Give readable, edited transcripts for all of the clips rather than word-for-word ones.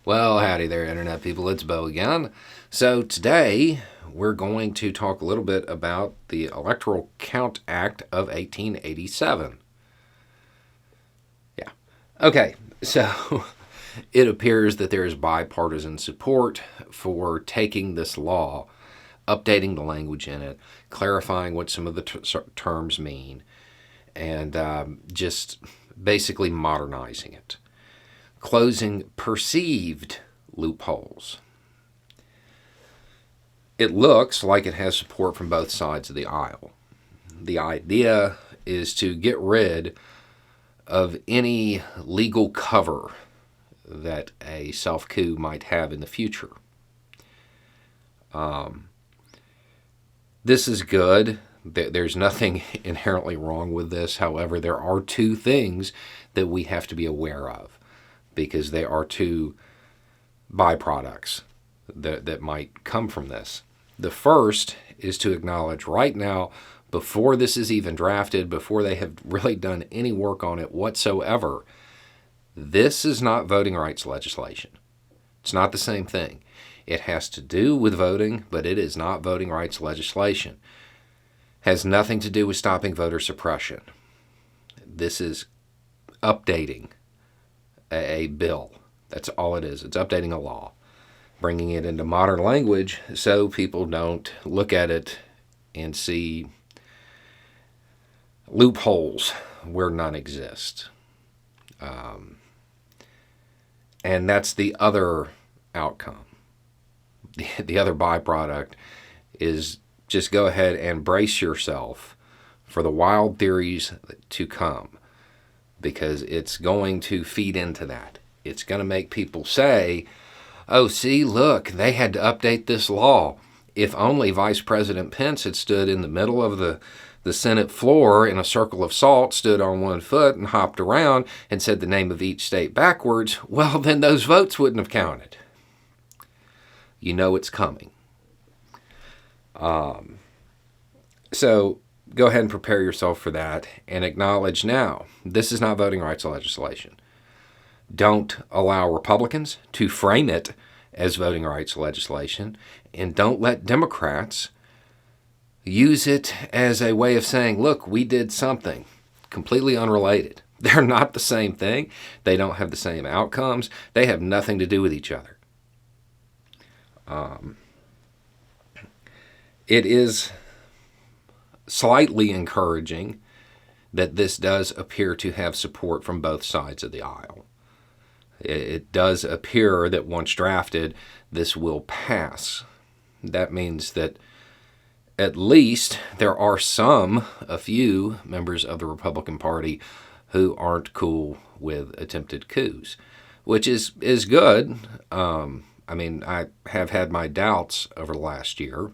Well, howdy there, Internet people. It's Bo again. So today we're going to talk a little bit about the Electoral Count Act of 1887. Yeah. Okay, so it appears that there is bipartisan support for taking this law, updating the language in it, clarifying what some of the terms mean, and just basically modernizing it. Closing perceived loopholes. It looks like it has support from both sides of the aisle. The idea is to get rid of any legal cover that a self-coup might have in the future. This is good. There's nothing inherently wrong with this. However, there are two things that we have to be aware of, because they are two byproducts that might come from this. The first is to acknowledge right now, before this is even drafted, before they have really done any work on it whatsoever, this is not voting rights legislation. It's not the same thing. It has to do with voting, but it is not voting rights legislation. Has nothing to do with stopping voter suppression. This is updating a bill. That's all it is. It's updating a law, bringing it into modern language so people don't look at it and see loopholes where none exist. And that's the other outcome. The other byproduct is just go ahead and brace yourself for the wild theories to come, because it's going to feed into that. It's going to make people say, oh, see, look, they had to update this law. If only Vice President Pence had stood in the middle of the Senate floor in a circle of salt, stood on one foot and hopped around and said the name of each state backwards, well, then those votes wouldn't have counted. You know it's coming. So go ahead and prepare yourself for that and acknowledge now, this is not voting rights legislation. Don't allow Republicans to frame it as voting rights legislation, and don't let Democrats use it as a way of saying, look, we did something completely unrelated. They're not the same thing. They don't have the same outcomes. They have nothing to do with each other. It is slightly encouraging that this does appear to have support from both sides of the aisle. It does appear that once drafted, this will pass. That means that at least there are a few members of the Republican Party who aren't cool with attempted coups, which is good. I have had my doubts over the last year.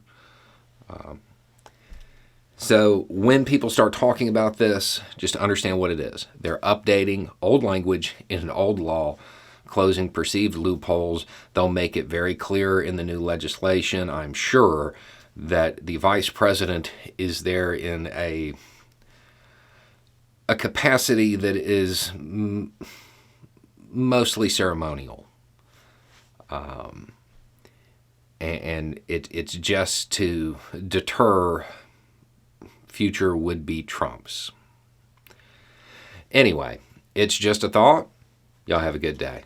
So when people start talking about this, just understand what it is. They're updating old language in an old law, closing perceived loopholes. They'll make it very clear in the new legislation, I'm sure, that the vice president is there in a capacity that is mostly ceremonial. And it's just to deter future would-be Trumps. Anyway, it's just a thought. Y'all have a good day.